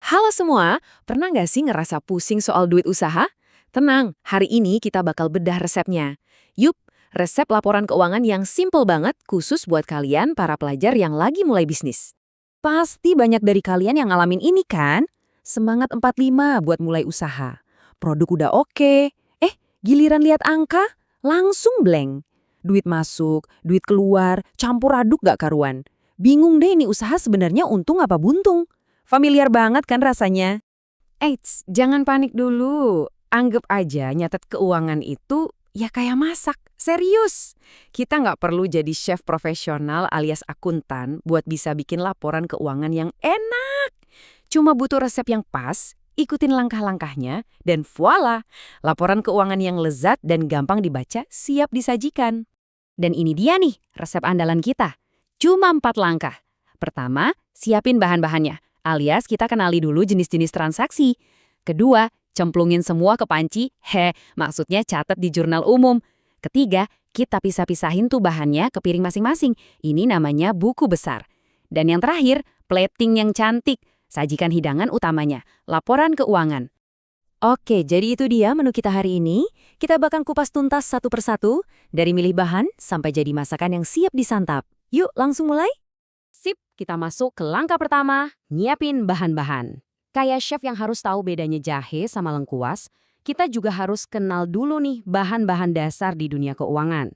Halo semua, pernah nggak sih ngerasa pusing soal duit usaha? Tenang, hari ini kita bakal bedah resepnya. Yup, resep laporan keuangan yang simple banget khusus buat kalian para pelajar yang lagi mulai bisnis. Pasti banyak dari kalian yang ngalamin ini kan? Semangat 45 buat mulai usaha. Produk udah oke, giliran lihat angka, langsung blank. Duit masuk, duit keluar, campur aduk gak karuan. Bingung deh ini usaha sebenarnya untung apa buntung. Familiar banget kan rasanya? Eits, jangan panik dulu. Anggap aja nyatet keuangan itu ya kayak masak. Serius. Kita nggak perlu jadi chef profesional alias akuntan buat bisa bikin laporan keuangan yang enak. Cuma butuh resep yang pas, ikutin langkah-langkahnya, dan voila, laporan keuangan yang lezat dan gampang dibaca siap disajikan. Dan ini dia nih resep andalan kita. Cuma 4 langkah. Pertama, siapin bahan-bahannya. Alias kita kenali dulu jenis-jenis transaksi. Kedua, cemplungin semua ke panci. Maksudnya catat di jurnal umum. Ketiga, kita pisah-pisahin tuh bahannya ke piring masing-masing. Ini namanya buku besar. Dan yang terakhir, plating yang cantik. Sajikan hidangan utamanya, laporan keuangan. Oke, jadi itu dia menu kita hari ini. Kita bakal kupas tuntas satu persatu, dari milih bahan sampai jadi masakan yang siap disantap. Yuk, langsung mulai? Sip, kita masuk ke langkah pertama, nyiapin bahan-bahan. Kayak chef yang harus tahu bedanya jahe sama lengkuas, kita juga harus kenal dulu nih bahan-bahan dasar di dunia keuangan.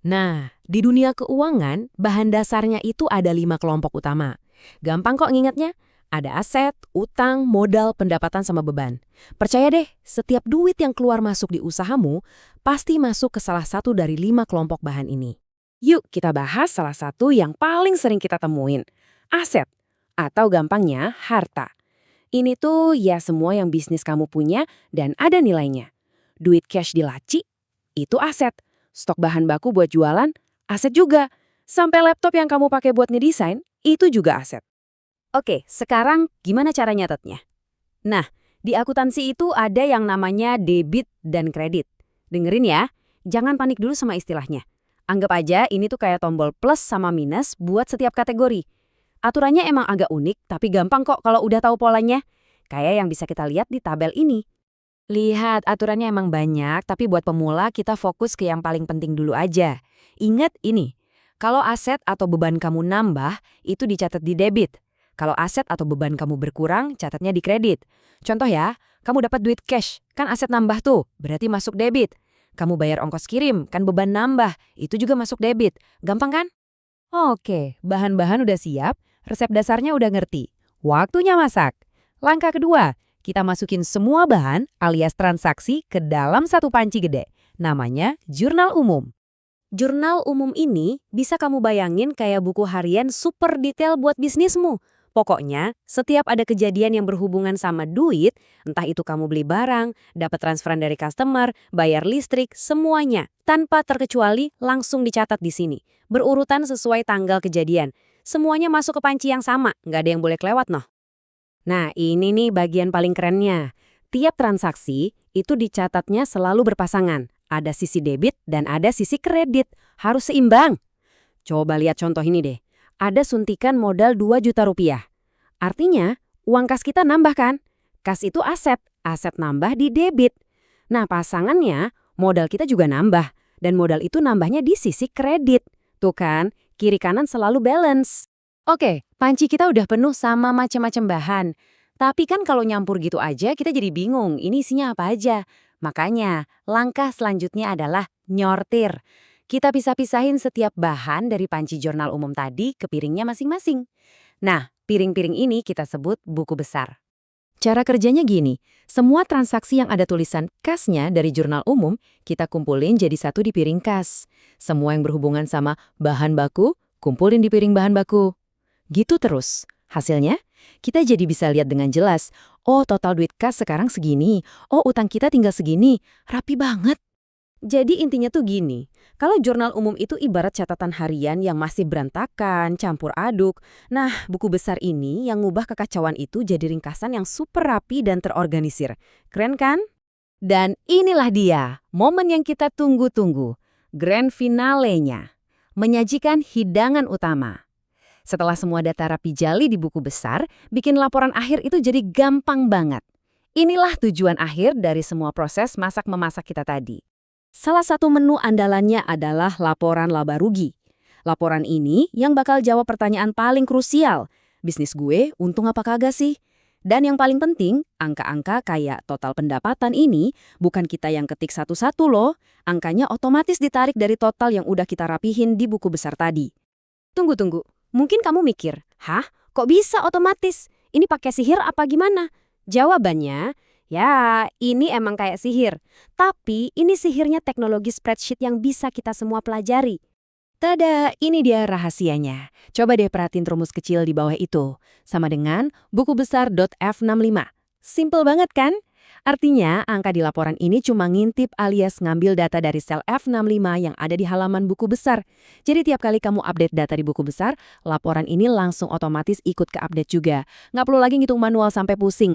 Nah, di dunia keuangan, bahan dasarnya itu ada 5 kelompok utama. Gampang kok ngingetnya. Ada aset, utang, modal, pendapatan, sama beban. Percaya deh, setiap duit yang keluar masuk di usahamu pasti masuk ke salah satu dari 5 kelompok bahan ini. Yuk kita bahas salah satu yang paling sering kita temuin. Aset, atau gampangnya harta. Ini tuh ya semua yang bisnis kamu punya dan ada nilainya. Duit cash di laci, itu aset. Stok bahan baku buat jualan, aset juga. Sampai laptop yang kamu pakai buat ngedesain, itu juga aset. Oke, sekarang gimana cara nyatetnya? Nah, di akuntansi itu ada yang namanya debit dan kredit. Dengerin ya, jangan panik dulu sama istilahnya. Anggap aja ini tuh kayak tombol plus sama minus buat setiap kategori. Aturannya emang agak unik, tapi gampang kok kalau udah tahu polanya. Kayak yang bisa kita lihat di tabel ini. Lihat, aturannya emang banyak, tapi buat pemula kita fokus ke yang paling penting dulu aja. Ingat ini, kalau aset atau beban kamu nambah, itu dicatat di debit. Kalau aset atau beban kamu berkurang, catatnya di kredit. Contoh ya, kamu dapat duit cash, kan aset nambah tuh, berarti masuk debit. Kamu bayar ongkos kirim, kan beban nambah, itu juga masuk debit. Gampang kan? Oke, bahan-bahan udah siap, resep dasarnya udah ngerti. Waktunya masak. Langkah kedua, kita masukin semua bahan alias transaksi ke dalam satu panci gede. Namanya jurnal umum. Jurnal umum ini bisa kamu bayangin kayak buku harian super detail buat bisnismu. Pokoknya, setiap ada kejadian yang berhubungan sama duit, entah itu kamu beli barang, dapat transferan dari customer, bayar listrik, semuanya, tanpa terkecuali langsung dicatat di sini. Berurutan sesuai tanggal kejadian. Semuanya masuk ke panci yang sama, nggak ada yang boleh kelewat noh. Nah, ini nih bagian paling kerennya. Tiap transaksi itu dicatatnya selalu berpasangan. Ada sisi debit dan ada sisi kredit. Harus seimbang. Coba lihat contoh ini deh. Ada suntikan modal 2 juta rupiah. Artinya, uang kas kita nambah kan? Kas itu aset. Aset nambah di debit. Nah, pasangannya, modal kita juga nambah. Dan modal itu nambahnya di sisi kredit. Tuh kan, kiri kanan selalu balance. Oke, panci kita udah penuh sama macam-macam bahan. Tapi kan kalau nyampur gitu aja kita jadi bingung, ini isinya apa aja. Makanya, langkah selanjutnya adalah nyortir. Kita pisah-pisahin setiap bahan dari panci jurnal umum tadi ke piringnya masing-masing. Nah, piring-piring ini kita sebut buku besar. Cara kerjanya gini, semua transaksi yang ada tulisan kasnya dari jurnal umum, kita kumpulin jadi satu di piring kas. Semua yang berhubungan sama bahan baku, kumpulin di piring bahan baku. Gitu terus. Hasilnya, kita jadi bisa lihat dengan jelas, oh total duit kas sekarang segini, oh utang kita tinggal segini, rapi banget. Jadi intinya tuh gini, kalau jurnal umum itu ibarat catatan harian yang masih berantakan, campur aduk. Nah, buku besar ini yang ngubah kekacauan itu jadi ringkasan yang super rapi dan terorganisir. Keren kan? Dan inilah dia, momen yang kita tunggu-tunggu. Grand finalenya. Menyajikan hidangan utama. Setelah semua data rapi jali di buku besar, bikin laporan akhir itu jadi gampang banget. Inilah tujuan akhir dari semua proses masak-memasak kita tadi. Salah satu menu andalannya adalah laporan laba rugi. Laporan ini yang bakal jawab pertanyaan paling krusial. Bisnis gue untung apa kagak sih? Dan yang paling penting, angka-angka kayak total pendapatan ini bukan kita yang ketik satu-satu loh. Angkanya otomatis ditarik dari total yang udah kita rapihin di buku besar tadi. Tunggu. Mungkin kamu mikir, hah? Kok bisa otomatis? Ini pakai sihir apa gimana? Jawabannya, ya ini emang kayak sihir. Tapi ini sihirnya teknologi spreadsheet yang bisa kita semua pelajari. Tada, ini dia rahasianya. Coba deh perhatiin rumus kecil di bawah itu. Sama dengan buku besar .f65. Simple banget kan? Artinya, angka di laporan ini cuma ngintip alias ngambil data dari sel F65 yang ada di halaman buku besar. Jadi tiap kali kamu update data di buku besar, laporan ini langsung otomatis ikut ke update juga. Nggak perlu lagi ngitung manual sampai pusing.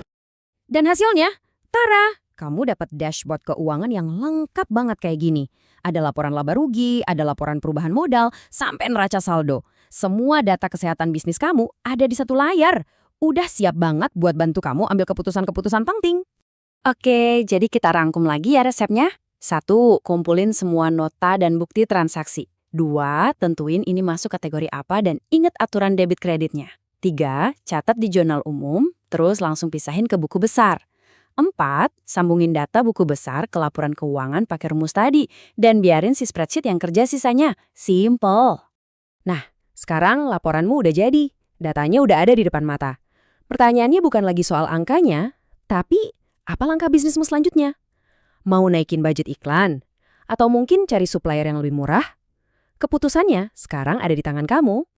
Dan hasilnya, tara! Kamu dapat dashboard keuangan yang lengkap banget kayak gini. Ada laporan laba rugi, ada laporan perubahan modal, sampai neraca saldo. Semua data kesehatan bisnis kamu ada di satu layar. Udah siap banget buat bantu kamu ambil keputusan-keputusan penting. Oke, jadi kita rangkum lagi ya resepnya. 1. Kumpulin semua nota dan bukti transaksi. 2. Tentuin ini masuk kategori apa dan ingat aturan debit kreditnya. 3. Catat di jurnal umum, terus langsung pisahin ke buku besar. 4. Sambungin data buku besar ke laporan keuangan pakai rumus tadi dan biarin si spreadsheet yang kerja sisanya. Simple. Sekarang laporanmu udah jadi. Datanya udah ada di depan mata. Pertanyaannya bukan lagi soal angkanya, tapi apa langkah bisnismu selanjutnya? Mau naikin budget iklan? Atau mungkin cari supplier yang lebih murah? Keputusannya sekarang ada di tangan kamu.